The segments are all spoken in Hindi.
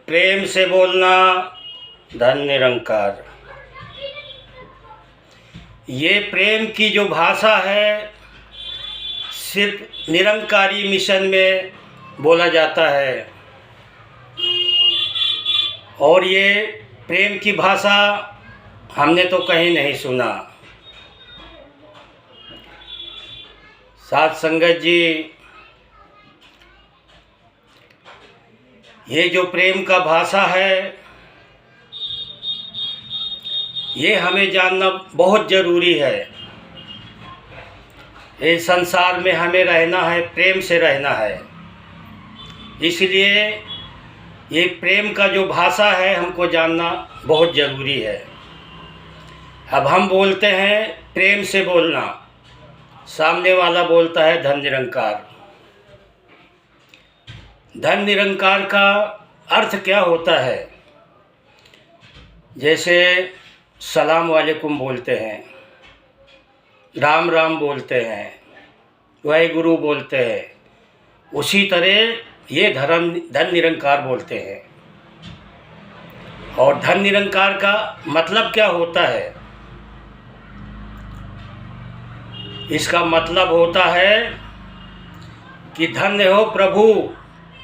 प्रेम से बोलना धन निरंकार। ये प्रेम की जो भाषा है सिर्फ निरंकारी मिशन में बोला जाता है और ये प्रेम की भाषा हमने तो कहीं नहीं सुना। साथ संगत जी, ये जो प्रेम का भाषा है ये हमें जानना बहुत ज़रूरी है। इस संसार में हमें रहना है, प्रेम से रहना है, इसलिए ये प्रेम का जो भाषा है हमको जानना बहुत ज़रूरी है। अब हम बोलते हैं प्रेम से बोलना, सामने वाला बोलता है धन निरंकार। धन निरंकार का अर्थ क्या होता है? जैसे सलाम वालेकुम बोलते हैं, राम राम बोलते हैं, वाहिगुरु बोलते हैं, उसी तरह ये धन निरंकार बोलते हैं। और धन निरंकार का मतलब क्या होता है? इसका मतलब होता है कि धन्य हो प्रभु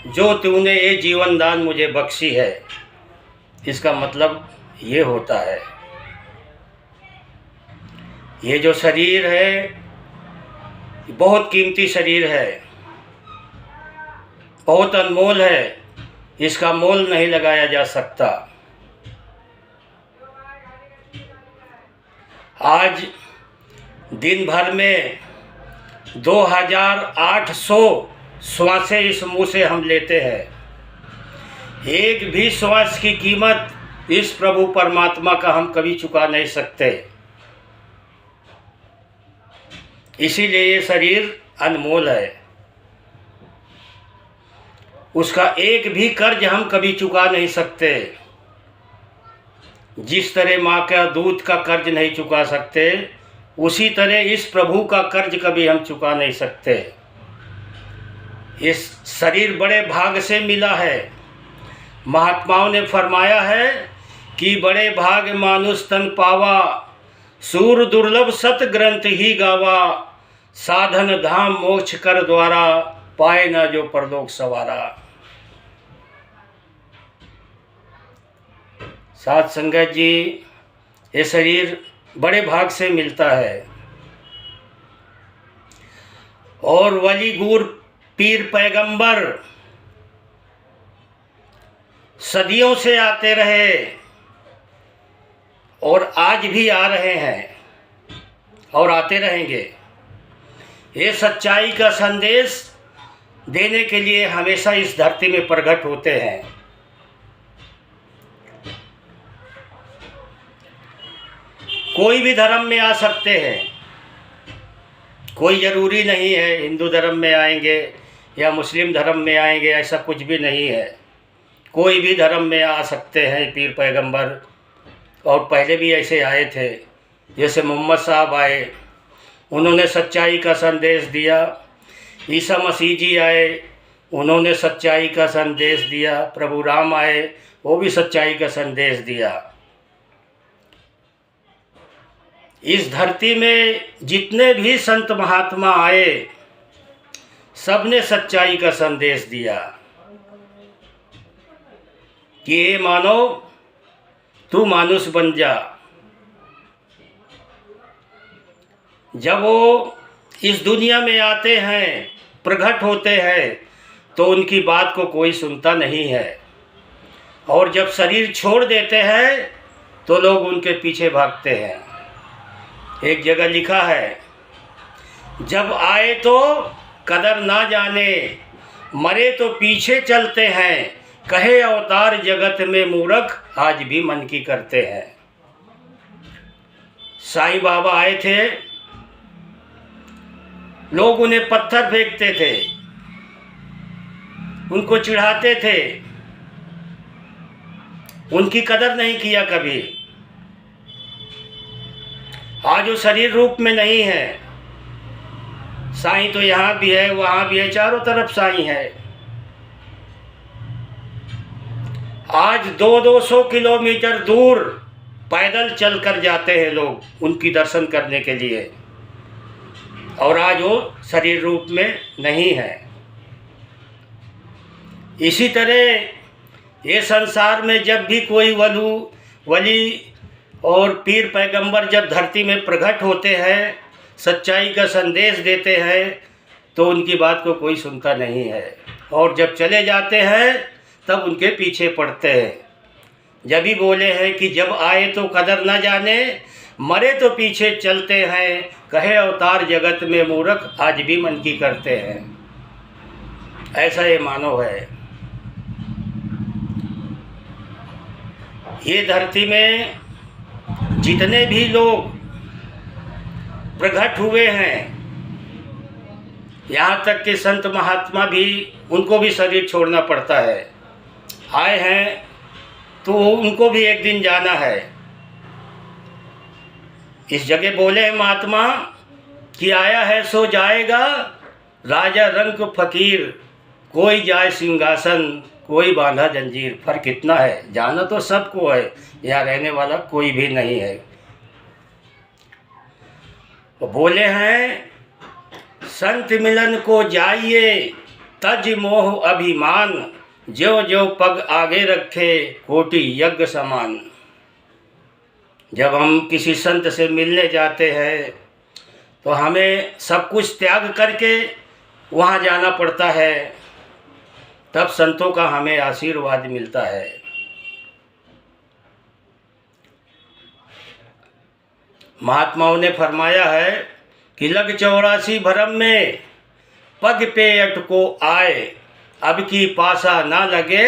जो तूने ये जीवन दान मुझे बख्शी है। इसका मतलब ये होता है। ये जो शरीर है बहुत कीमती शरीर है, बहुत अनमोल है, इसका मोल नहीं लगाया जा सकता। आज दिन भर में 2800 श्वासें इस मुंह से हम लेते हैं। एक भी श्वास की कीमत इस प्रभु परमात्मा का हम कभी चुका नहीं सकते। इसीलिए ये शरीर अनमोल है। उसका एक भी कर्ज हम कभी चुका नहीं सकते। जिस तरह माँ का दूध का कर्ज नहीं चुका सकते, उसी तरह इस प्रभु का कर्ज कभी हम चुका नहीं सकते। इस शरीर बड़े भाग से मिला है। महात्माओं ने फरमाया है कि बड़े भाग मानुष तन पावा, सूर दुर्लभ सत ग्रंथ ही गावा, साधन धाम मोक्ष कर द्वारा, पाए न जो परलोक सवारा। साथ संगत जी, ये शरीर बड़े भाग से मिलता है और वली गुर पीर पैगंबर सदियों से आते रहे और आज भी आ रहे हैं और आते रहेंगे। ये सच्चाई का संदेश देने के लिए हमेशा इस धरती में प्रकट होते हैं। कोई भी धर्म में आ सकते हैं, कोई ज़रूरी नहीं है हिंदू धर्म में आएंगे या मुस्लिम धर्म में आएंगे, ऐसा कुछ भी नहीं है। कोई भी धर्म में आ सकते हैं पीर पैगंबर, और पहले भी ऐसे आए थे। जैसे मोहम्मद साहब आए, उन्होंने सच्चाई का संदेश दिया। ईसा मसीह जी आए, उन्होंने सच्चाई का संदेश दिया। प्रभु राम आए, वो भी सच्चाई का संदेश दिया। इस धरती में जितने भी संत महात्मा आए, सबने सच्चाई का संदेश दिया कि ये मानव तू मानुष बन जा। जब वो इस दुनिया में आते हैं, प्रकट होते हैं, तो उनकी बात को कोई सुनता नहीं है, और जब शरीर छोड़ देते हैं तो लोग उनके पीछे भागते हैं। एक जगह लिखा है, जब आए तो कदर ना जाने, मरे तो पीछे चलते हैं, कहे अवतार जगत में मूर्ख, आज भी मन की करते हैं। साईं बाबा आए थे, लोग उन्हें पत्थर फेंकते थे, उनको चिढ़ाते थे, उनकी कदर नहीं किया कभी। आज वो शरीर रूप में नहीं है। साईं तो यहाँ भी है, वहाँ भी है, चारों तरफ साईं है। आज 200-200 किलोमीटर दूर पैदल चल कर जाते हैं लोग उनकी दर्शन करने के लिए, और आज वो शरीर रूप में नहीं है। इसी तरह ये संसार में जब भी कोई वली और पीर पैगंबर जब धरती में प्रकट होते हैं, सच्चाई का संदेश देते हैं, तो उनकी बात को कोई सुनता नहीं है, और जब चले जाते हैं तब उनके पीछे पड़ते हैं। जब भी बोले हैं कि जब आए तो कदर न जाने, मरे तो पीछे चलते हैं, कहे अवतार जगत में मूर्ख आज भी मन की करते हैं। ऐसा ये मानव है। ये धरती में जितने भी लोग प्रकट हुए हैं, यहाँ तक कि संत महात्मा भी, उनको भी शरीर छोड़ना पड़ता है। आए हैं तो उनको भी एक दिन जाना है। इस जगह बोले हैं महात्मा कि आया है सो जाएगा, राजा रंग फकीर, कोई जाए सिंहासन, कोई बांधा जंजीर। फर्क कितना है, जाना तो सबको है, यहाँ रहने वाला कोई भी नहीं है। वो बोले हैं संत मिलन को जाइए, तज मोह अभिमान, जो जो पग आगे रखे, कोटि यज्ञ समान। जब हम किसी संत से मिलने जाते हैं तो हमें सब कुछ त्याग करके वहाँ जाना पड़ता है, तब संतों का हमें आशीर्वाद मिलता है। महात्माओं ने फरमाया है कि लग 84 भरम में, पग पे अटको आए, अब की पासा ना लगे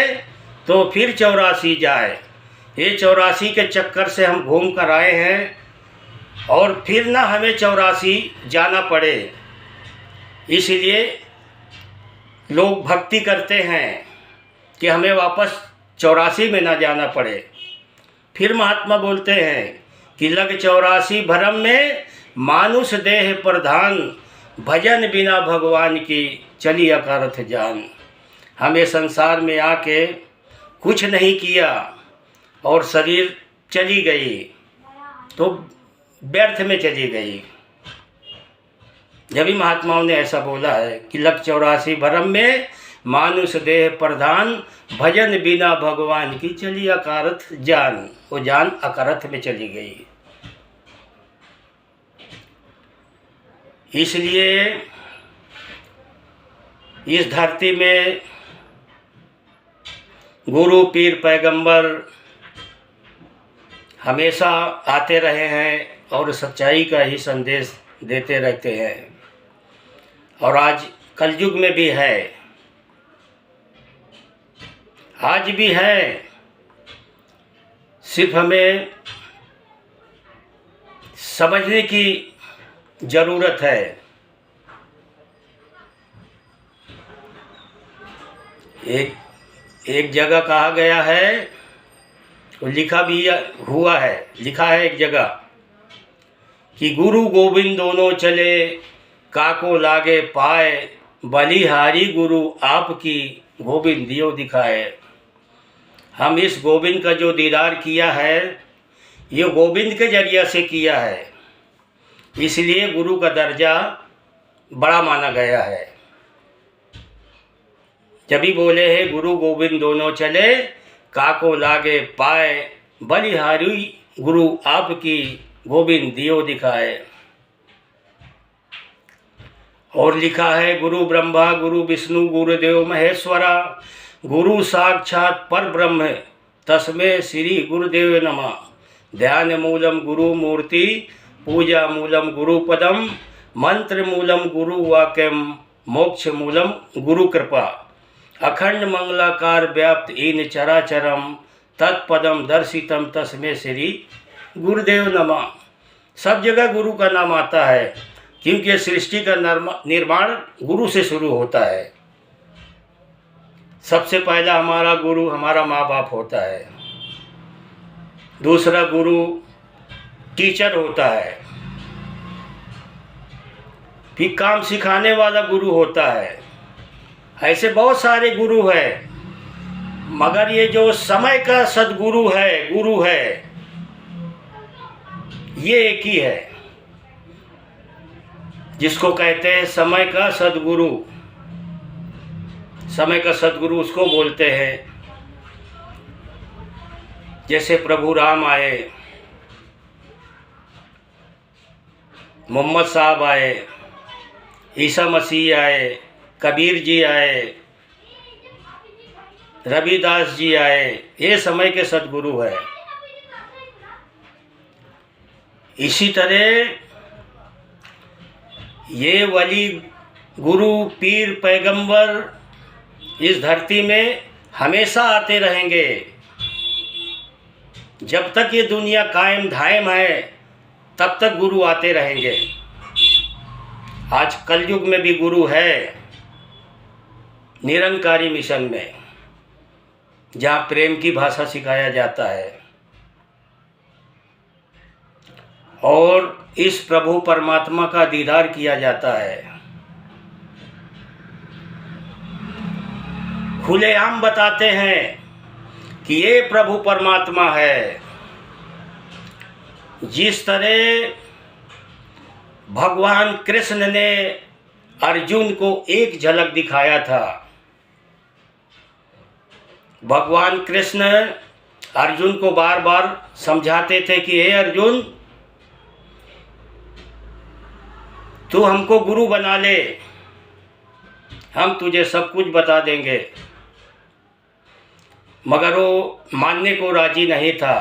तो फिर 84 जाए। ये 84 के चक्कर से हम घूम कर आए हैं, और फिर ना हमें 84 जाना पड़े। इसलिए लोग भक्ति करते हैं कि हमें वापस 84 में ना जाना पड़े। फिर महात्मा बोलते हैं कि लग 84 भरम में, मानुष देह प्रधान, भजन बिना भगवान की चली अकारथ जान। हमें संसार में आके कुछ नहीं किया और शरीर चली गई तो व्यर्थ में चली गई। जब भी महात्माओं ने ऐसा बोला है कि लग 84 भरम में, मानुष देह प्रधान, भजन बिना भगवान की चली अकारथ जान। वो जान अकारथ में चली गई। इसलिए इस धरती में गुरु पीर पैगंबर हमेशा आते रहे हैं और सच्चाई का ही संदेश देते रहते हैं, और आज कलयुग में भी है, आज भी है। सिर्फ हमें समझने की ज़रूरत है। एक जगह कहा गया है, लिखा भी हुआ है, लिखा है एक जगह कि गुरु गोविंद दोनों चले, काको लागे पाए, बलिहारी गुरु आपकी, गोविंद दियो दिखाए। हम इस गोविंद का जो दीदार किया है, ये गोविंद के जरिया से किया है, इसलिए गुरु का दर्जा बड़ा माना गया है। जब भी बोले हैं गुरु गोविंद दोनों चले, काको लागे पाए, बलिहारी गुरु आपकी, गोविंद दियो दिखाए। और लिखा है गुरु ब्रह्मा गुरु विष्णु गुरुदेव महेश्वरा, गुरु साक्षात पर ब्रह्म, तस्मै श्री गुरुदेव नमः। ध्यान मूलम गुरु मूर्ति, पूजा मूलम गुरु पदम, मंत्र मूलम गुरु वाक्यम, मोक्ष मूलम गुरु कृपा। अखंड मंगलाकार व्याप्त इन चराचरम, तत्पदम दर्शितम, तस्मै श्री गुरुदेव नमः। सब जगह गुरु का नाम आता है, क्योंकि सृष्टि का निर्माण गुरु से शुरू होता है। सबसे पहला हमारा गुरु हमारा माँ बाप होता है, दूसरा गुरु टीचर होता है, फिर काम सिखाने वाला गुरु होता है। ऐसे बहुत सारे गुरु हैं। मगर ये जो समय का सद्गुरु है, गुरु है, ये एक ही है जिसको कहते हैं समय का सद्गुरु। समय का सद्गुरु उसको बोलते हैं जैसे प्रभु राम आए, मोहम्मद साहब आए, ईसा मसीह आए, कबीर जी आए, रविदास जी आए, ये समय के सद्गुरु है। इसी तरह ये वली, गुरु, पीर, पैगंबर इस धरती में हमेशा आते रहेंगे। जब तक ये दुनिया कायम धायम है तब तक गुरु आते रहेंगे। आज कलयुग में भी गुरु है, निरंकारी मिशन में, जहाँ प्रेम की भाषा सिखाया जाता है और इस प्रभु परमात्मा का दीदार किया जाता है। खुलेआम बताते हैं कि ये प्रभु परमात्मा है। जिस तरह भगवान कृष्ण ने अर्जुन को एक झलक दिखाया था, भगवान कृष्ण अर्जुन को बार बार समझाते थे कि हे अर्जुन, तू हमको गुरु बना ले, हम तुझे सब कुछ बता देंगे। मगर वो मानने को राजी नहीं था,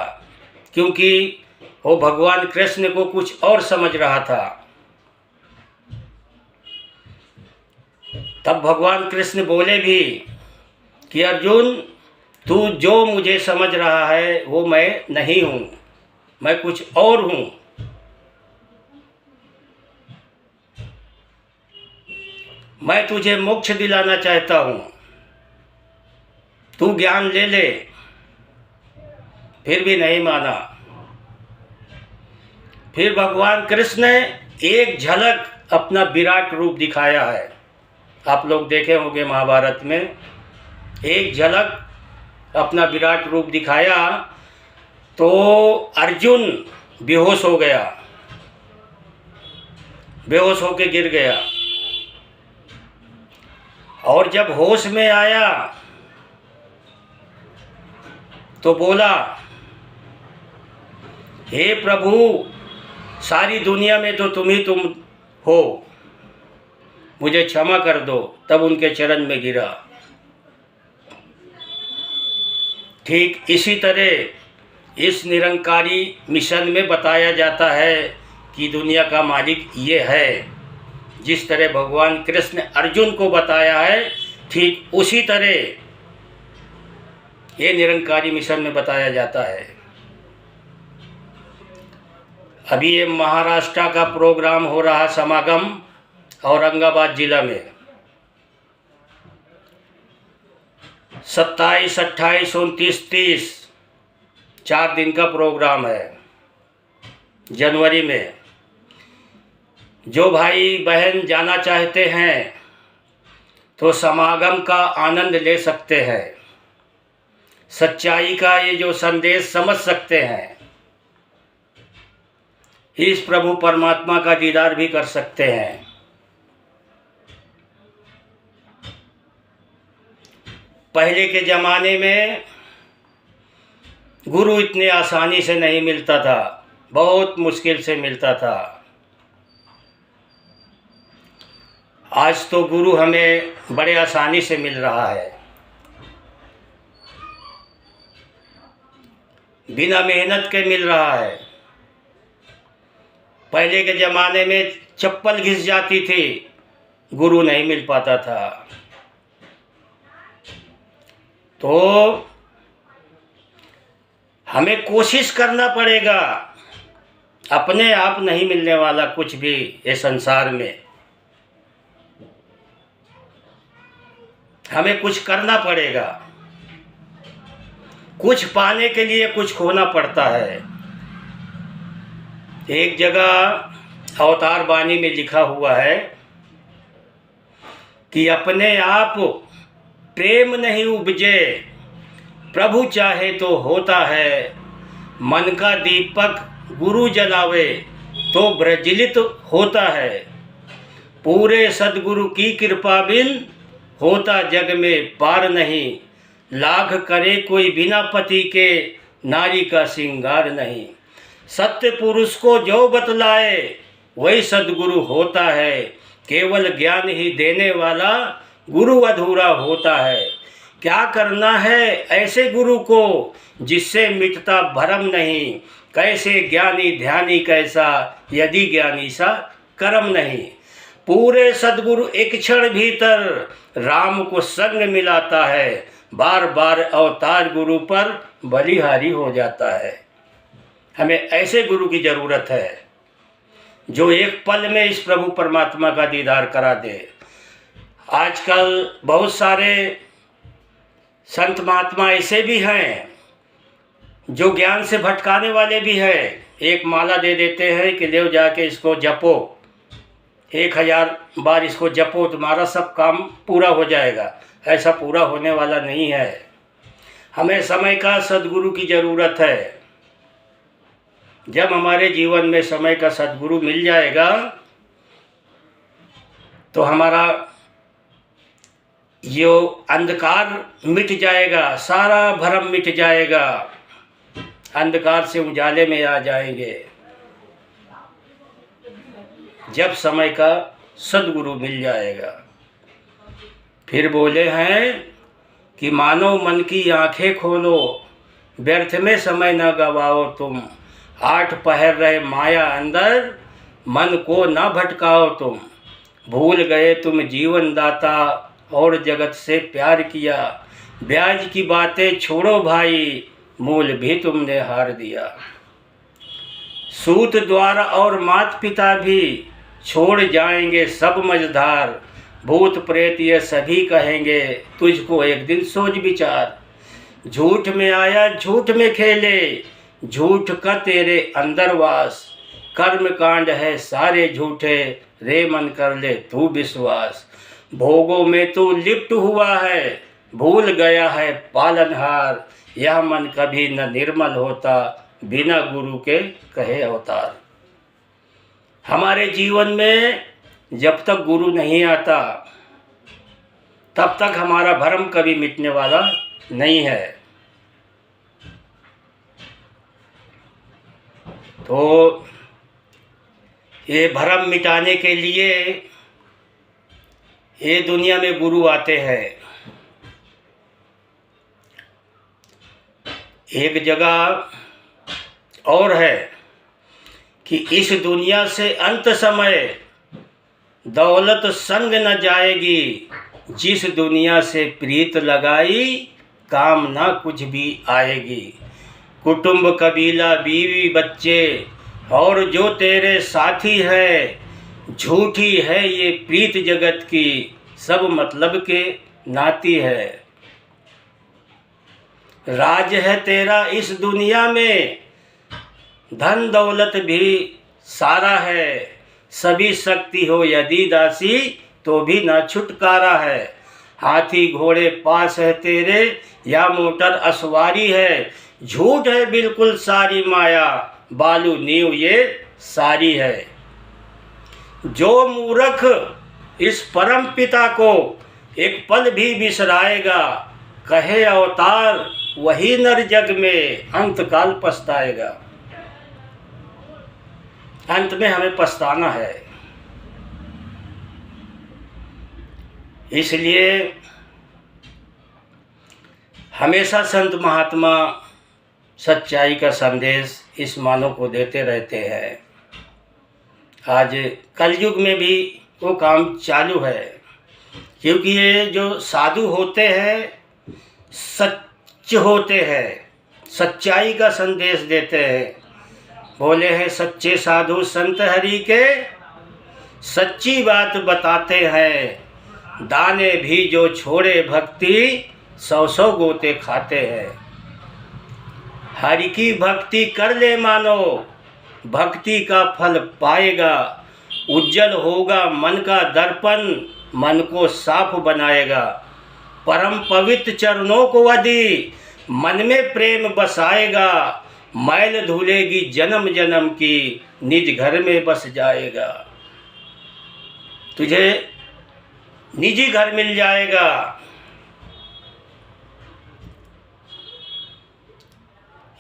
क्योंकि वो भगवान कृष्ण को कुछ और समझ रहा था। तब भगवान कृष्ण बोले भी कि अर्जुन, तू जो मुझे समझ रहा है वो मैं नहीं हूँ, मैं कुछ और हूँ। मैं तुझे मोक्ष दिलाना चाहता हूँ, तू ज्ञान ले ले। फिर भी नहीं माना। फिर भगवान कृष्ण ने एक झलक अपना विराट रूप दिखाया है। आप लोग देखे होंगे महाभारत में, एक झलक अपना विराट रूप दिखाया तो अर्जुन बेहोश हो गया, बेहोश होके गिर गया। और जब होश में आया तो बोला, हे प्रभु, सारी दुनिया में तो तुम ही तुम हो, मुझे क्षमा कर दो। तब उनके चरण में गिरा। ठीक इसी तरह इस निरंकारी मिशन में बताया जाता है कि दुनिया का मालिक ये है। जिस तरह भगवान कृष्ण ने अर्जुन को बताया है, ठीक उसी तरह ये निरंकारी मिशन में बताया जाता है। अभी ये महाराष्ट्र का प्रोग्राम हो रहा समागम औरंगाबाद जिला में 27, 28, 29, 30 4 दिन का प्रोग्राम है जनवरी में। जो भाई बहन जाना चाहते हैं तो समागम का आनंद ले सकते हैं, सच्चाई का ये जो संदेश समझ सकते हैं, इस प्रभु परमात्मा का दीदार भी कर सकते हैं। पहले के ज़माने में गुरु इतने आसानी से नहीं मिलता था, बहुत मुश्किल से मिलता था। आज तो गुरु हमें बड़े आसानी से मिल रहा है, बिना मेहनत के मिल रहा है। पहले के ज़माने में चप्पल घिस जाती थी, गुरु नहीं मिल पाता था। तो हमें कोशिश करना पड़ेगा, अपने आप नहीं मिलने वाला कुछ भी ये संसार में। हमें कुछ करना पड़ेगा, कुछ पाने के लिए कुछ खोना पड़ता है। एक जगह अवतार वाणी में लिखा हुआ है कि अपने आप प्रेम नहीं उपजे प्रभु चाहे तो होता है, मन का दीपक गुरु जलावे तो प्रज्वलित होता है। पूरे सद्गुरु की कृपा बिन होता जग में पार नहीं, लाख करे कोई बिना पति के नारी का श्रृंगार नहीं। सत्य पुरुष को जो बतलाए वही सद्गुरु होता है, केवल ज्ञान ही देने वाला गुरु अधूरा होता है। क्या करना है ऐसे गुरु को जिससे मिटता भरम नहीं, कैसे ज्ञानी ध्यानी कैसा यदि ज्ञानी सा कर्म नहीं। पूरे सद्गुरु एक क्षण भीतर राम को संग मिलाता है, बार बार अवतार गुरु पर बलिहारी हो जाता है। हमें ऐसे गुरु की ज़रूरत है जो एक पल में इस प्रभु परमात्मा का दीदार करा दे। आजकल बहुत सारे संत महात्मा ऐसे भी हैं जो ज्ञान से भटकाने वाले भी हैं। एक माला दे देते हैं कि ले जाके इसको जपो, 1000 बार इसको जपो, तुम्हारा सब काम पूरा हो जाएगा। ऐसा पूरा होने वाला नहीं है। हमें समय का सद्गुरु की ज़रूरत है। जब हमारे जीवन में समय का सद्गुरु मिल जाएगा तो हमारा यो अंधकार मिट जाएगा, सारा भ्रम मिट जाएगा, अंधकार से उजाले में आ जाएंगे जब समय का सद्गुरु मिल जाएगा। फिर बोले हैं कि मानो मन की आंखें खोलो, व्यर्थ में समय न गवाओ तुम। 8 पहर रहे माया अंदर, मन को न भटकाओ तुम। भूल गए तुम जीवन दाता और जगत से प्यार किया। ब्याज की बातें छोड़ो भाई, मूल भी तुमने हार दिया। सूत द्वार और माता पिता भी छोड़ जाएंगे सब मझधार। भूत प्रेत ये सभी कहेंगे तुझको एक दिन सोच विचार। झूठ में आया झूठ में खेले, झूठ का तेरे अंदर वास। कर्म कांड है सारे झूठे, रे मन कर ले तू विश्वास। भोगों में तू लिप्त हुआ है, भूल गया है पालनहार। यह मन कभी न निर्मल होता, बिना गुरु के कहे अवतार। हमारे जीवन में जब तक गुरु नहीं आता तब तक हमारा भ्रम कभी मिटने वाला नहीं है। तो ये भ्रम मिटाने के लिए ये दुनिया में गुरु आते हैं। एक जगह और है कि इस दुनिया से अंत समय दौलत संग न जाएगी। जिस दुनिया से प्रीत लगाई, काम ना कुछ भी आएगी। कुटुंब कबीला बीवी बच्चे और जो तेरे साथी है, झूठी है ये प्रीत जगत की, सब मतलब के नाती है। राज है तेरा इस दुनिया में, धन दौलत भी सारा है। सभी शक्ति हो यदि दासी, तो भी ना छुटकारा है। हाथी घोड़े पास है तेरे, या मोटर असवारी है। झूठ है बिल्कुल सारी माया, बालू नींव ये सारी है। जो मूर्ख इस परम पिता को एक पल भी बिसराएगा, कहे अवतार वही नर जग में अंत काल पछताएगा। अंत में हमें पछताना है। इसलिए हमेशा संत महात्मा सच्चाई का संदेश इस मानव को देते रहते हैं। आज कलयुग में भी वो काम चालू है, क्योंकि ये जो साधु होते हैं सच होते हैं, सच्चाई का संदेश देते हैं। बोले हैं सच्चे साधु संत हरि के, सच्ची बात बताते हैं। दाने भी जो छोड़े भक्ति, 100 गोते खाते हैं। हरि की भक्ति कर ले मानो, भक्ति का फल पाएगा। उज्जवल होगा मन का दर्पण, मन को साफ बनाएगा। परम पवित्र चरणों को यदि मन में प्रेम बसाएगा, मैल धुलेगी जन्म जन्म की, निज घर में बस जाएगा। तुझे निजी घर मिल जाएगा।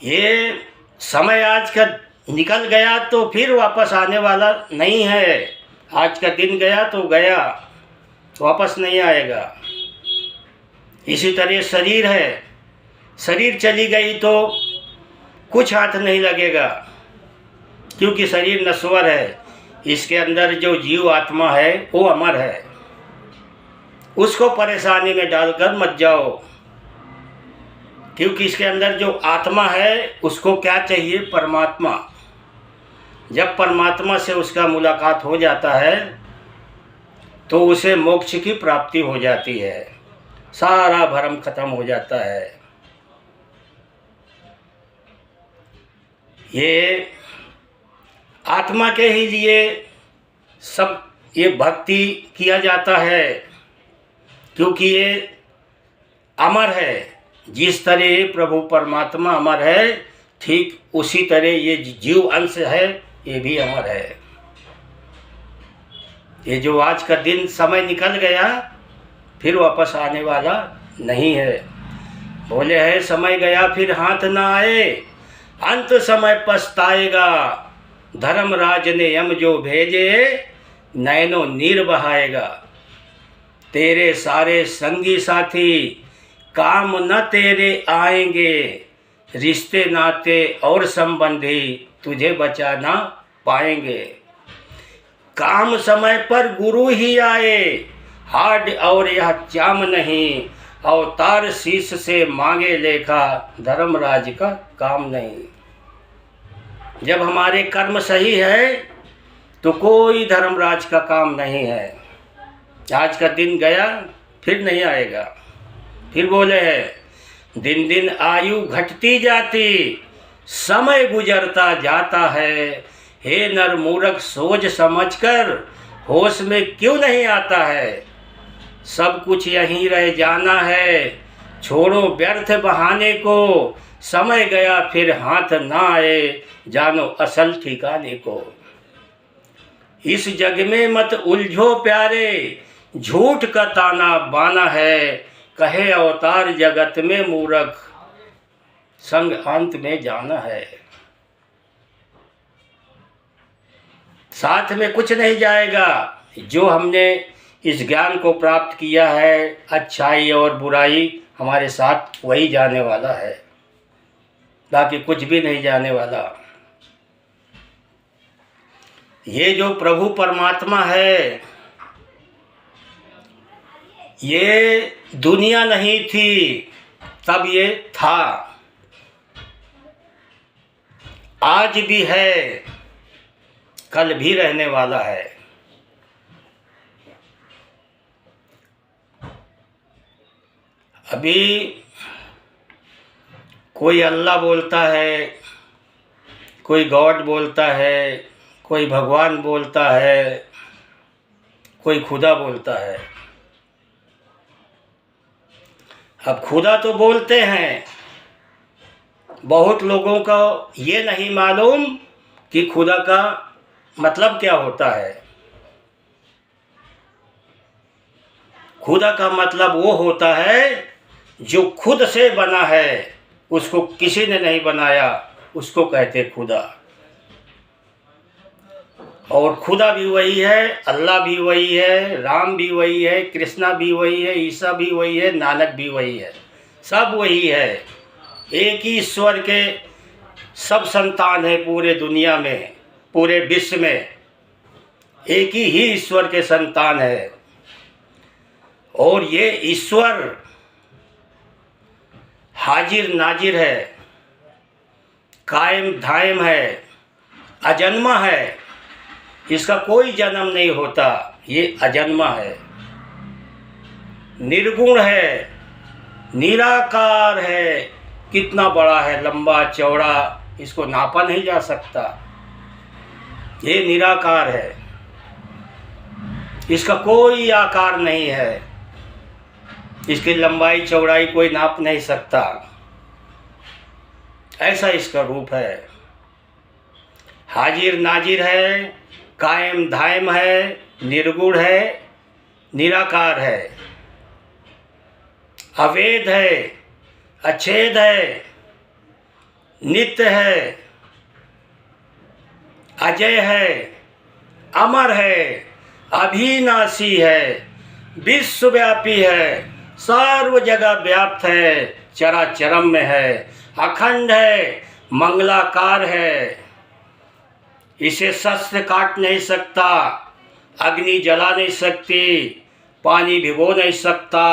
ये समय आज का निकल गया तो फिर वापस आने वाला नहीं है। आज का दिन गया तो गया, वापस नहीं आएगा। इसी तरह शरीर है, शरीर चली गई तो कुछ हाथ नहीं लगेगा, क्योंकि शरीर नश्वर है। इसके अंदर जो जीव आत्मा है वो अमर है। उसको परेशानी में डालकर मत जाओ, क्योंकि इसके अंदर जो आत्मा है उसको क्या चाहिए? परमात्मा। जब परमात्मा से उसका मुलाकात हो जाता है तो उसे मोक्ष की प्राप्ति हो जाती है, सारा भरम खत्म हो जाता है। ये आत्मा के ही लिए सब ये भक्ति किया जाता है, क्योंकि ये अमर है। जिस तरह प्रभु परमात्मा अमर है, ठीक उसी तरह ये जीव अंश है, ये भी अमर है। ये जो आज का दिन समय निकल गया फिर वापस आने वाला नहीं है। बोले है समय गया फिर हाथ ना आए, अंत समय पछताएगा। धर्मराज ने यम जो भेजे, नैनो नीर बहाएगा। तेरे सारे संगी साथी काम न तेरे आएंगे, रिश्ते नाते और संबंधी तुझे बचा ना पाएंगे। काम समय पर गुरु ही आए, हाड और यह चाम नहीं। अवतार शीश से मांगे लेखा, धर्मराज का काम नहीं। जब हमारे कर्म सही है तो कोई धर्मराज का काम नहीं है। आज का दिन गया फिर नहीं आएगा। फिर बोले हैं दिन दिन आयु घटती जाती, समय गुजरता जाता है। हे नर मूर्ख सोच समझकर, होश में क्यों नहीं आता है। सब कुछ यहीं रह जाना है, छोड़ो व्यर्थ बहाने को। समय गया फिर हाथ ना आए, जानो असल ठिकाने को। इस जग में मत उलझो प्यारे, झूठ का ताना बाना है। कहे अवतार जगत में मूर्ख, संग अंत में जाना है। साथ में कुछ नहीं जाएगा। जो हमने इस ज्ञान को प्राप्त किया है, अच्छाई और बुराई हमारे साथ वही जाने वाला है, बाकी कुछ भी नहीं जाने वाला। ये जो प्रभु परमात्मा है, ये दुनिया नहीं थी तब ये था, आज भी है, कल भी रहने वाला है। अभी कोई अल्लाह बोलता है, कोई गॉड बोलता है, कोई भगवान बोलता है, कोई खुदा बोलता है। अब खुदा तो बोलते हैं, बहुत लोगों को ये नहीं मालूम कि खुदा का मतलब क्या होता है। खुदा का मतलब वो होता है जो खुद से बना है, उसको किसी ने नहीं बनाया, उसको कहते खुदा। और खुदा भी वही है, अल्लाह भी वही है, राम भी वही है, कृष्णा भी वही है, ईसा भी वही है, नानक भी वही है, सब वही है। एक ही ईश्वर के सब संतान हैं पूरे दुनिया में, पूरे विश्व में एक ही ईश्वर के संतान है। और ये ईश्वर हाजिर नाजिर है, कायम धायम है, अजन्मा है। इसका कोई जन्म नहीं होता, ये अजन्मा है, निर्गुण है, निराकार है। कितना बड़ा है, लंबा चौड़ा, इसको नापा नहीं जा सकता। ये निराकार है, इसका कोई आकार नहीं है, इसकी लंबाई चौड़ाई कोई नाप नहीं सकता। ऐसा इसका रूप है। हाजिर नाजिर है, कायम धायम है, निर्गुण है, निराकार है, अवेद है, अछेद है, नित्य है, अजय है, अमर है, अभिनाशी है, विश्वव्यापी है, सर्व जगह व्याप्त है, चराचरम में है, अखंड है, मंगलाकार है। इसे शस्त्र काट नहीं सकता, अग्नि जला नहीं सकती, पानी भिगो नहीं सकता,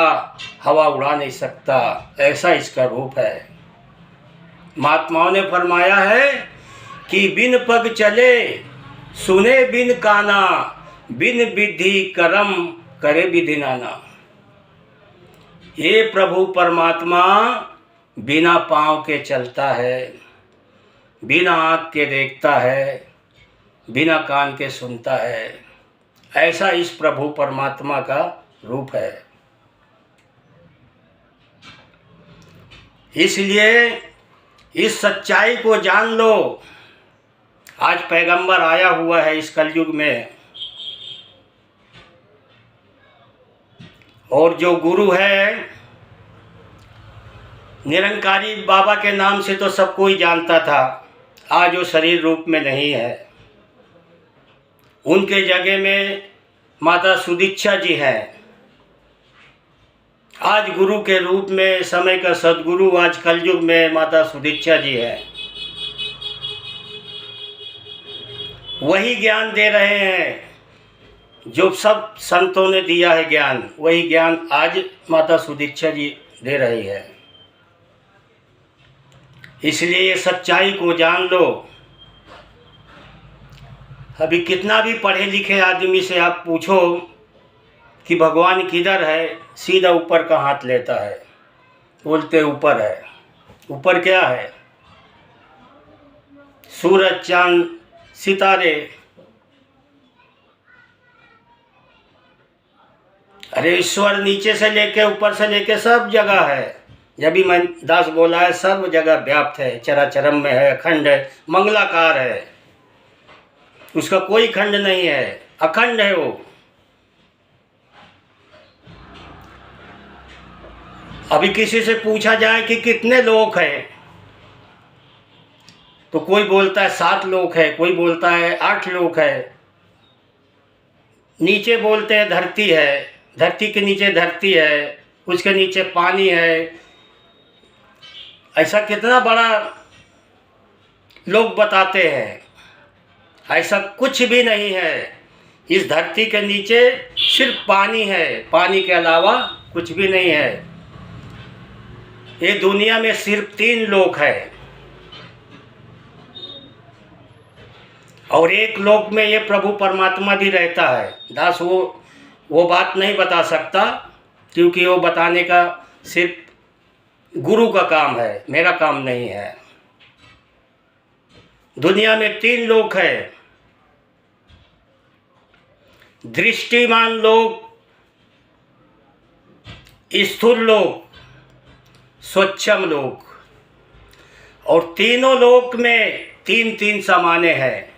हवा उड़ा नहीं सकता। ऐसा इसका रूप है। महात्माओं ने फरमाया है कि बिन पग चले सुने बिन काना, बिन विधि करम करे विधि नाना। ये प्रभु परमात्मा बिना पाँव के चलता है, बिना आँख के देखता है, बिना कान के सुनता है। ऐसा इस प्रभु परमात्मा का रूप है। इसलिए इस सच्चाई को जान लो। आज पैगंबर आया हुआ है इस कलयुग में, और जो गुरु है निरंकारी बाबा के नाम से तो सब कोई जानता था। आज वो शरीर रूप में नहीं है, उनके जगह में माता सुदीक्षा जी हैं। आज गुरु के रूप में समय का सद्गुरु आज कलयुग में माता सुदीक्षा जी है। वही ज्ञान दे रहे हैं जो सब संतों ने दिया है ज्ञान, वही ज्ञान आज माता सुदीक्षा जी दे रही है। इसलिए ये सच्चाई को जान लो। अभी कितना भी पढ़े लिखे आदमी से आप पूछो कि भगवान किधर है, सीधा ऊपर का हाथ लेता है, बोलते ऊपर है। ऊपर क्या है? सूरज, चांद, सितारे। अरे ईश्वर नीचे से लेके ऊपर से लेके सब जगह है। जब भी मैं दास बोला है, सर्व जगह व्याप्त है, चराचरम में है, अखंड है, मंगलाकार है, उसका कोई खंड नहीं है, अखंड है वो। अभी किसी से पूछा जाए कि कितने लोक हैं, तो कोई बोलता है 7 लोक है, कोई बोलता है 8 लोक है। नीचे बोलते हैं धरती है, धरती के नीचे धरती है, उसके नीचे पानी है। ऐसा कितना बड़ा लोग बताते हैं। ऐसा कुछ भी नहीं है। इस धरती के नीचे सिर्फ पानी है, पानी के अलावा कुछ भी नहीं है। ये दुनिया में सिर्फ 3 लोक है, और एक लोक में ये प्रभु परमात्मा भी रहता है। दास वो बात नहीं बता सकता, क्योंकि वो बताने का सिर्फ गुरु का काम है, मेरा काम नहीं है। दुनिया में 3 लोक है, दृष्टिमान लोक, स्थूल लोक, स्वच्छम लोक। और तीनों लोक में 3-3 समाने हैं।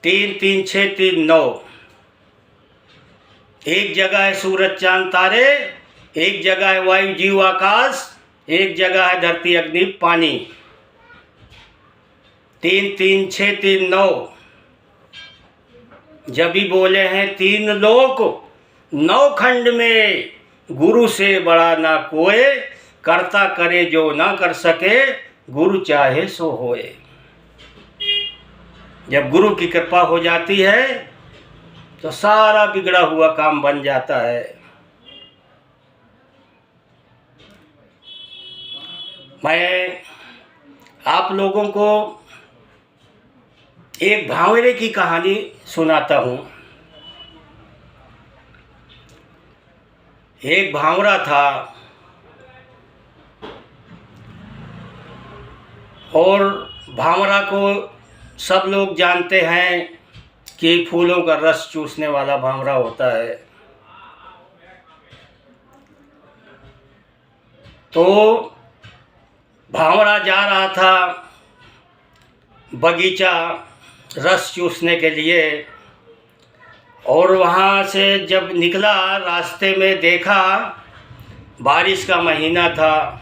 तीन 3 6 3 9। एक जगह है सूरज चांद तारे, एक जगह है वायु जीव आकाश, एक जगह है धरती अग्नि पानी। 3 3 6 3 9। जब भी बोले हैं 3 लोक, 9 खंड में गुरु से बड़ा ना कोई, करता करे जो ना कर सके, गुरु चाहे सो होए। जब गुरु की कृपा हो जाती है तो सारा बिगड़ा हुआ काम बन जाता है। मैं आप लोगों को एक भांवरे की कहानी सुनाता हूँ। एक भांवरा था और भांवरा को सब लोग जानते हैं कि फूलों का रस चूसने वाला भांवरा होता है। तो भांवरा जा रहा था बगीचा रस चूसने के लिए, और वहाँ से जब निकला रास्ते में देखा बारिश का महीना था।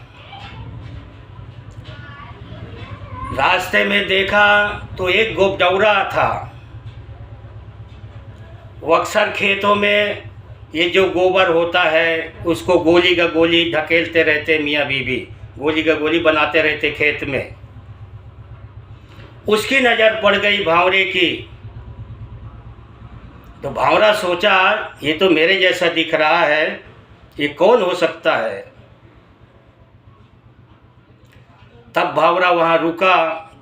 रास्ते में देखा तो एक गोबडौरा था। वो अक्सर खेतों में ये जो गोबर होता है उसको गोली का गोली ढकेलते रहते, मियाँ बीवी गोली का गोली बनाते रहते खेत में। उसकी नज़र पड़ गई भांवरे की, तो भांवरा सोचा ये तो मेरे जैसा दिख रहा है, ये कौन हो सकता है। तब भांवरा वहाँ रुका,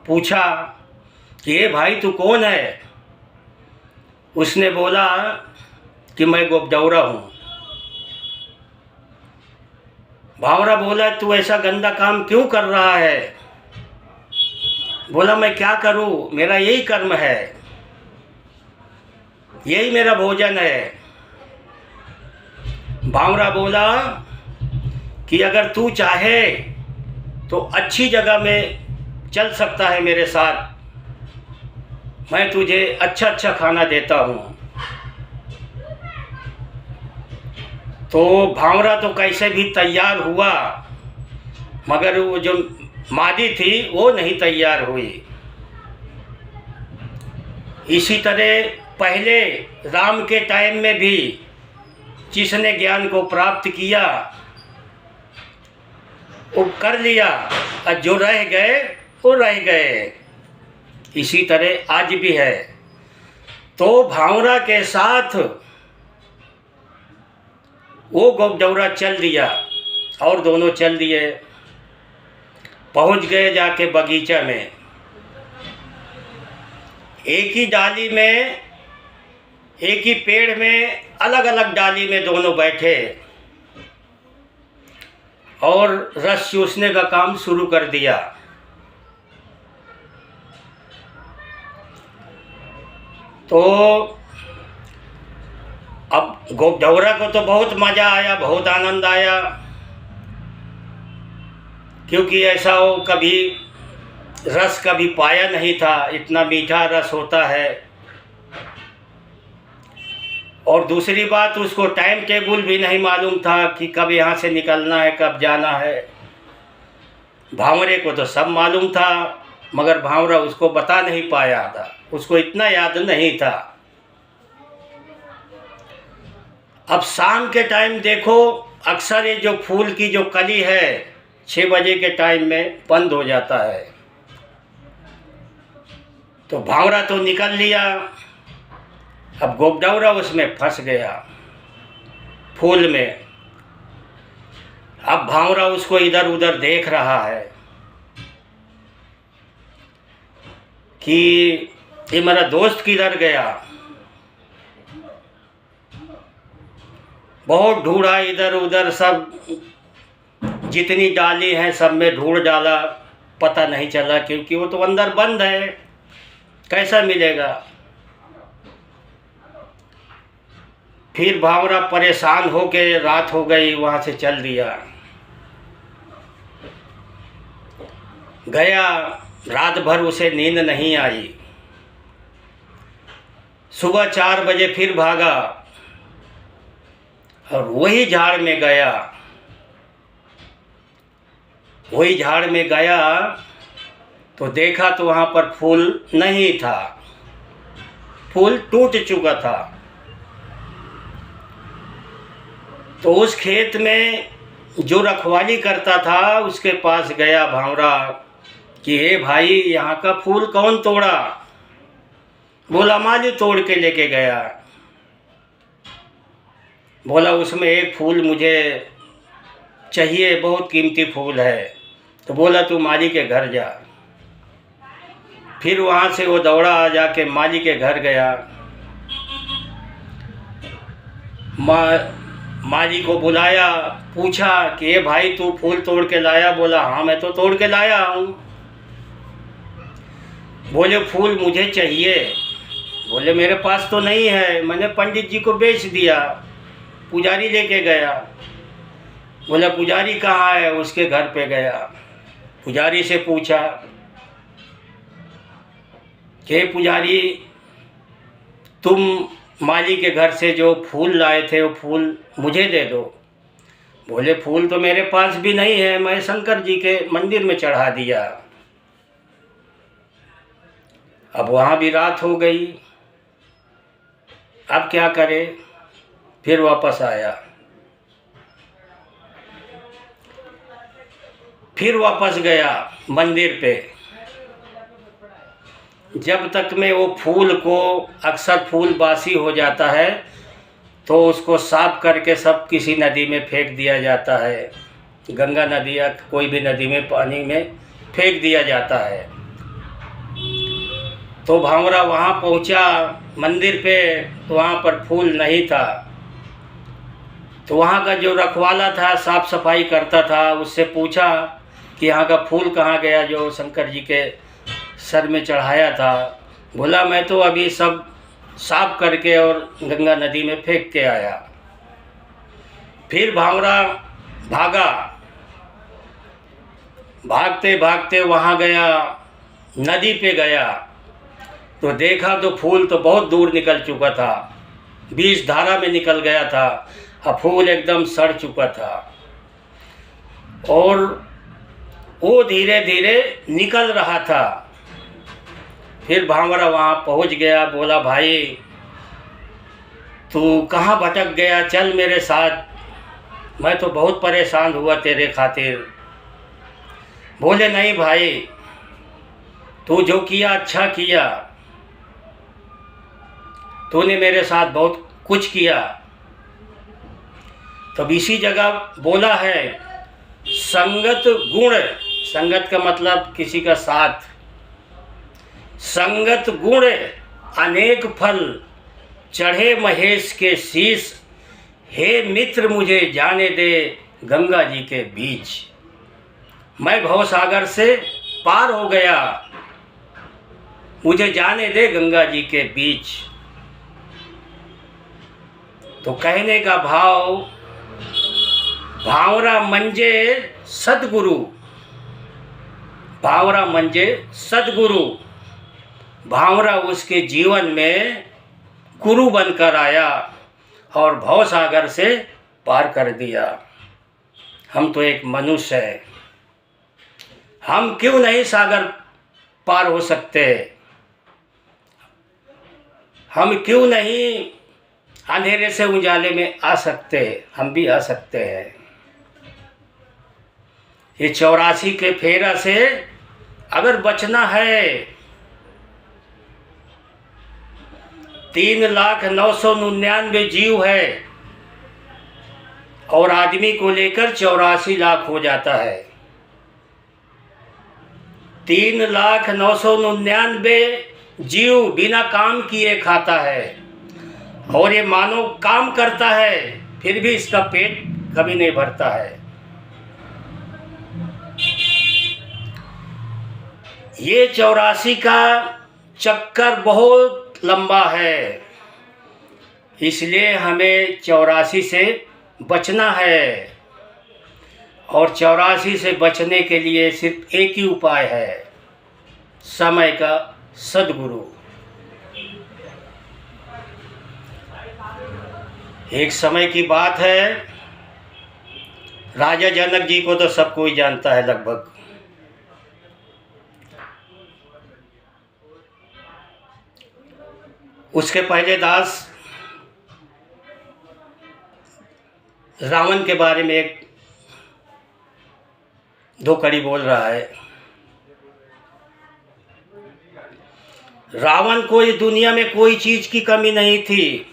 पूछा कि ये भाई तू कौन है। उसने बोला कि मैं गोबडौरा हूँ। भांवरा बोला तू ऐसा गंदा काम क्यों कर रहा है। बोला मैं क्या करूँ, मेरा यही कर्म है, यही मेरा भोजन है। भांवरा बोला कि अगर तू चाहे तो अच्छी जगह में चल सकता है मेरे साथ, मैं तुझे अच्छा अच्छा खाना देता हूँ। तो भांवरा तो कैसे भी तैयार हुआ, मगर वो जो मादी थी वो नहीं तैयार हुई। इसी तरह पहले राम के टाइम में भी जिसने ज्ञान को प्राप्त किया वो कर लिया, और जो रह गए वो रह गए। इसी तरह आज भी है। तो भांवरा के साथ वो गोबडौरा चल दिया और दोनों चल दिए। पहुंच गए जाके बगीचा में। एक ही डाली में, एक ही पेड़ में, अलग अलग डाली में दोनों बैठे और रस चूसने का काम शुरू कर दिया। तो अब गोबडौरा को तो बहुत मज़ा आया, बहुत आनंद आया, क्योंकि ऐसा वो कभी रस कभी पाया नहीं था, इतना मीठा रस होता है। और दूसरी बात उसको टाइम टेबल भी नहीं मालूम था कि कब यहाँ से निकलना है, कब जाना है। भांवरे को तो सब मालूम था, मगर भांवरा उसको बता नहीं पाया था, उसको इतना याद नहीं था। अब शाम के टाइम देखो, अक्सर ये जो फूल की जो कली है 6 बजे के टाइम में बंद हो जाता है। तो भांवरा तो निकल लिया, अब गोबडौरा उसमें फंस गया फूल में। अब भांवरा उसको इधर उधर देख रहा है कि ये मेरा दोस्त किधर गया। बहुत ढूंढा इधर उधर, सब जितनी डाली हैं सब में ढूंढ डाला, पता नहीं चला, क्योंकि वो तो अंदर बंद है, कैसा मिलेगा। फिर भांवरा परेशान होके, रात हो गई, वहाँ से चल दिया। गया, रात भर उसे नींद नहीं आई। सुबह 4 बजे फिर भागा और वही झाड़ में गया। वही झाड़ में गया तो देखा तो वहाँ पर फूल नहीं था, फूल टूट चुका था। तो उस खेत में जो रखवाली करता था उसके पास गया भांवरा कि हे भाई, यहाँ का फूल कौन तोड़ा। बोला माली तोड़ के लेके गया। बोला उसमें एक फूल मुझे चाहिए, बहुत कीमती फूल है। तो बोला तू माली के घर जा। फिर वहाँ से वो दौड़ा जाके माली के घर गया। माली को बुलाया, पूछा कि ये भाई तू फूल तोड़ के लाया। बोला हाँ मैं तो तोड़ के लाया हूँ। बोले फूल मुझे चाहिए। बोले मेरे पास तो नहीं है, मैंने पंडित जी को बेच दिया, पुजारी लेके गया। बोला पुजारी कहाँ है? उसके घर पे गया, पुजारी से पूछा कि पुजारी तुम माली के घर से जो फूल लाए थे वो फूल मुझे दे दो। बोले फूल तो मेरे पास भी नहीं है, मैं शंकर जी के मंदिर में चढ़ा दिया। अब वहाँ भी रात हो गई, अब क्या करे? फिर वापस आया, फिर वापस गया मंदिर पे। जब तक में वो फूल को, अक्सर फूल बासी हो जाता है तो उसको साफ करके सब किसी नदी में फेंक दिया जाता है, गंगा नदी या कोई भी नदी में पानी में फेंक दिया जाता है। तो भांवरा वहाँ पहुँचा मंदिर पे, तो वहाँ पर फूल नहीं था। तो वहाँ का जो रखवाला था, साफ सफाई करता था, उससे पूछा कि यहाँ का फूल कहाँ गया जो शंकर जी के सर में चढ़ाया था? बोला मैं तो अभी सब साफ करके और गंगा नदी में फेंक के आया। फिर भांवरा भागा, भागते भागते वहाँ गया, नदी पे गया तो देखा तो फूल तो बहुत दूर निकल चुका था, 20 धारा में निकल गया था, अब फूल एकदम सड़ चुका था और वो धीरे धीरे निकल रहा था। फिर भांवरा वहाँ पहुँच गया, बोला भाई तू कहाँ भटक गया, चल मेरे साथ, मैं तो बहुत परेशान हुआ तेरे खातिर। बोले नहीं भाई, तू जो किया अच्छा किया, तूने मेरे साथ बहुत कुछ किया। तब इसी जगह बोला है संगत गुण, संगत का मतलब किसी का साथ, संगत गुण अनेक फल चढ़े महेश के शीश, हे मित्र मुझे जाने दे गंगा जी के बीच। मैं भवसागर से पार हो गया, मुझे जाने दे गंगा जी के बीच। तो कहने का भाव, भांवरा मंजे सदगुरु, भांवरा मंजे सदगुरु, भांवरा उसके जीवन में गुरु बनकर आया और भवसागर से पार कर दिया। हम तो एक मनुष्य हैं, हम क्यों नहीं सागर पार हो सकते? हम क्यों नहीं अंधेरे से उजाले में आ सकते? हम भी आ सकते हैं। ये 84 के फेरा से अगर बचना है, 3,09,99 जीव है और आदमी को लेकर 84 लाख हो जाता है। 3,09,99 जीव बिना काम किए खाता है और ये मानव काम करता है फिर भी इसका पेट कभी नहीं भरता है। ये 84 का चक्कर बहुत लंबा है, इसलिए हमें 84 से बचना है और 84 से बचने के लिए सिर्फ एक ही उपाय है, समय का सद्गुरु। एक समय की बात है, राजा जनक जी को तो सब कोई जानता है लगभग। उसके पहले दास रावण के बारे में एक दो कड़ी बोल रहा है। रावण को इस दुनिया में कोई चीज़ की कमी नहीं थी,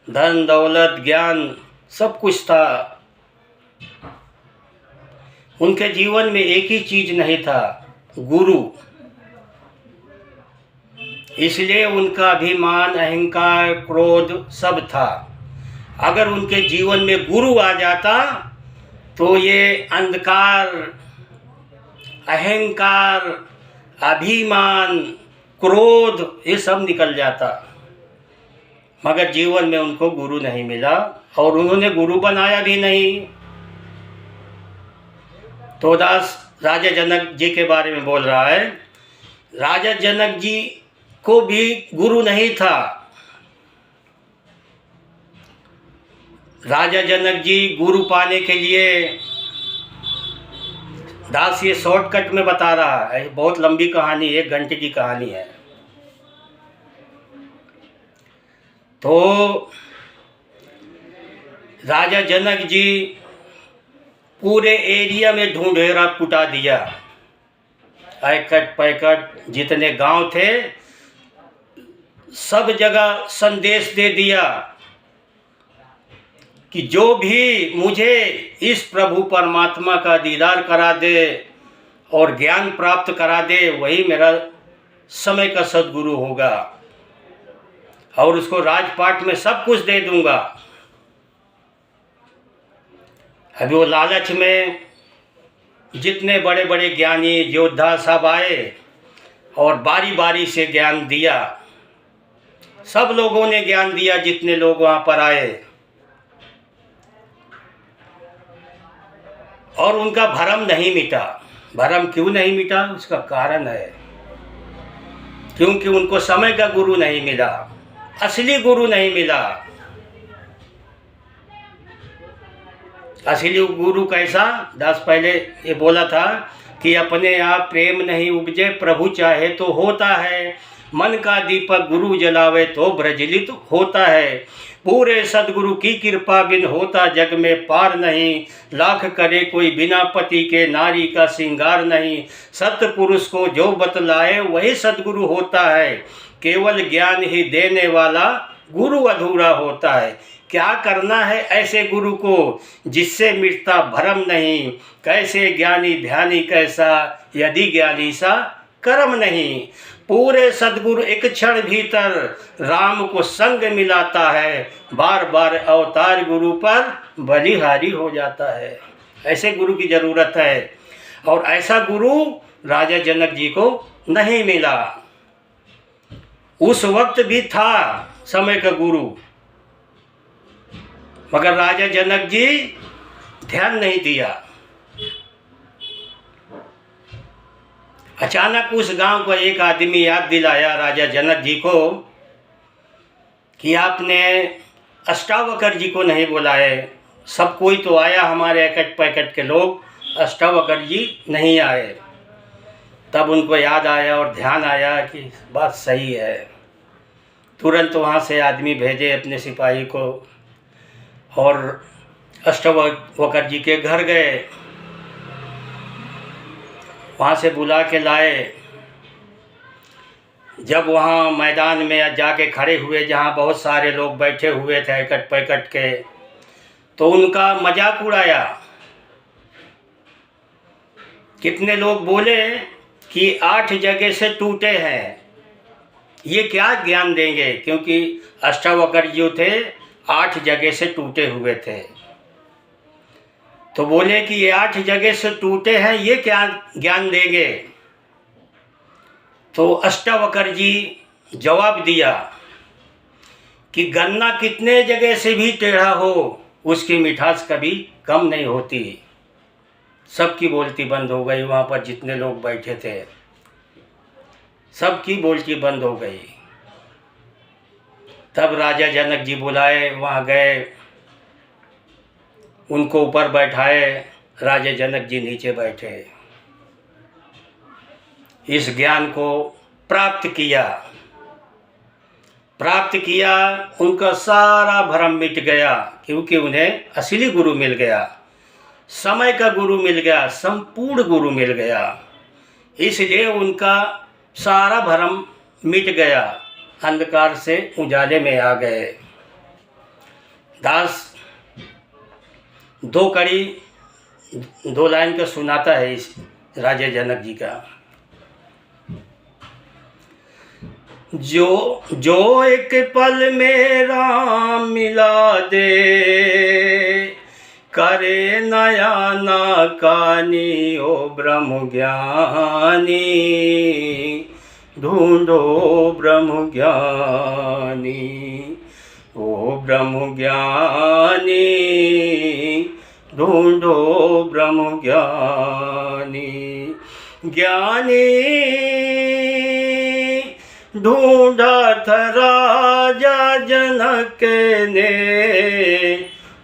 धन दौलत ज्ञान सब कुछ था। उनके जीवन में एक ही चीज़ नहीं था, गुरु। इसलिए उनका अभिमान अहंकार क्रोध सब था। अगर उनके जीवन में गुरु आ जाता तो ये अंधकार अहंकार अभिमान क्रोध ये सब निकल जाता, मगर जीवन में उनको गुरु नहीं मिला और उन्होंने गुरु बनाया भी नहीं। तो दास राजा जनक जी के बारे में बोल रहा है। राजा जनक जी को भी गुरु नहीं था। राजा जनक जी गुरु पाने के लिए, दास ये शॉर्टकट में बता रहा है, बहुत लंबी कहानी, 1 घंटे की कहानी है। तो राजा जनक जी पूरे एरिया में ढूंढेरा कुटा दिया, ऐकट पैकट जितने गांव थे सब जगह संदेश दे दिया कि जो भी मुझे इस प्रभु परमात्मा का दीदार करा दे और ज्ञान प्राप्त करा दे वही मेरा समय का सद्गुरु होगा, और उसको राजपाट में सब कुछ दे दूंगा। अभी वो लालच में जितने बड़े बड़े ज्ञानी योद्धा सब आए और बारी बारी से ज्ञान दिया। सब लोगों ने ज्ञान दिया जितने लोग वहाँ पर आए, और उनका भरम नहीं मिटा। भरम क्यों नहीं मिटा? उसका कारण है क्योंकि उनको समय का गुरु नहीं मिला, असली गुरु नहीं मिला। असली गुरु कैसा? दास पहले ये बोला था कि अपने आप प्रेम नहीं उपजे, प्रभु चाहे तो होता है। मन का दीपक गुरु जलावे तो प्रज्वलित होता है। पूरे सदगुरु की कृपा बिन होता जग में पार नहीं। लाख करे कोई बिना पति के नारी का श्रृंगार नहीं। सत्य पुरुष को जो बतलाए वही सदगुरु होता है। केवल ज्ञान ही देने वाला गुरु अधूरा होता है। क्या करना है ऐसे गुरु को जिससे मिटता भरम नहीं। कैसे ज्ञानी ध्यानी कैसा यदि ज्ञानी सा कर्म नहीं। पूरे सदगुरु एक क्षण भीतर राम को संग मिलाता है। बार बार अवतार गुरु पर बलिहारी हो जाता है। ऐसे गुरु की ज़रूरत है, और ऐसा गुरु राजा जनक जी को नहीं मिला। उस वक्त भी था समय का गुरु, मगर राजा जनक जी ध्यान नहीं दिया। अचानक उस गांव का एक आदमी याद दिलाया राजा जनक जी को कि आपने अष्टावक्र जी को नहीं बुलाए। सब कोई तो आया, हमारे एकट पैकट के लोग, अष्टावक्र जी नहीं आए। तब उनको याद आया और ध्यान आया कि बात सही है। तुरंत वहाँ से आदमी भेजे अपने सिपाही को और अष्टावक्र जी के घर गए। वहाँ से बुला के लाए। जब वहाँ मैदान में जाके खड़े हुए जहाँ बहुत सारे लोग बैठे हुए थे एकट पैकट के, तो उनका मजाक उड़ाया। कितने लोग बोले कि 8 जगह से टूटे हैं, ये क्या ज्ञान देंगे, क्योंकि अष्टावक्र जी थे 8 जगह से टूटे हुए थे। तो बोले कि ये 8 जगह से टूटे हैं, ये क्या ज्ञान देंगे। तो अष्टावक्र जी जवाब दिया कि गन्ना कितने जगह से भी टेढ़ा हो उसकी मिठास कभी कम नहीं होती। सबकी बोलती बंद हो गई। वहाँ पर जितने लोग बैठे थे सबकी बोलती बंद हो गई। तब राजा जनक जी बुलाए, वहाँ गए, उनको ऊपर बैठाए। राजा जनक जी नीचे बैठे। इस ज्ञान को प्राप्त किया। उनका सारा भ्रम मिट गया, क्योंकि उन्हें असली गुरु मिल गया, समय का गुरु मिल गया, संपूर्ण गुरु मिल गया। इसलिए उनका सारा भ्रम मिट गया, अंधकार से उजाले में आ गए। दास 2 लाइन का सुनाता है इस राजा जनक जी का। जो एक पल में राम मिला दे, करे नया ना कानी ओ ब्रह्म ज्ञानी, ढूंढो ब्रह्म ज्ञानी, ओ ब्रह्म ज्ञानी, ढूंढो ब्रह्म ज्ञानी। ज्ञानी ढूंढा था राजा जनक ने,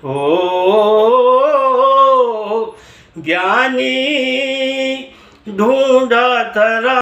ओ ज्ञानी ढूंढा था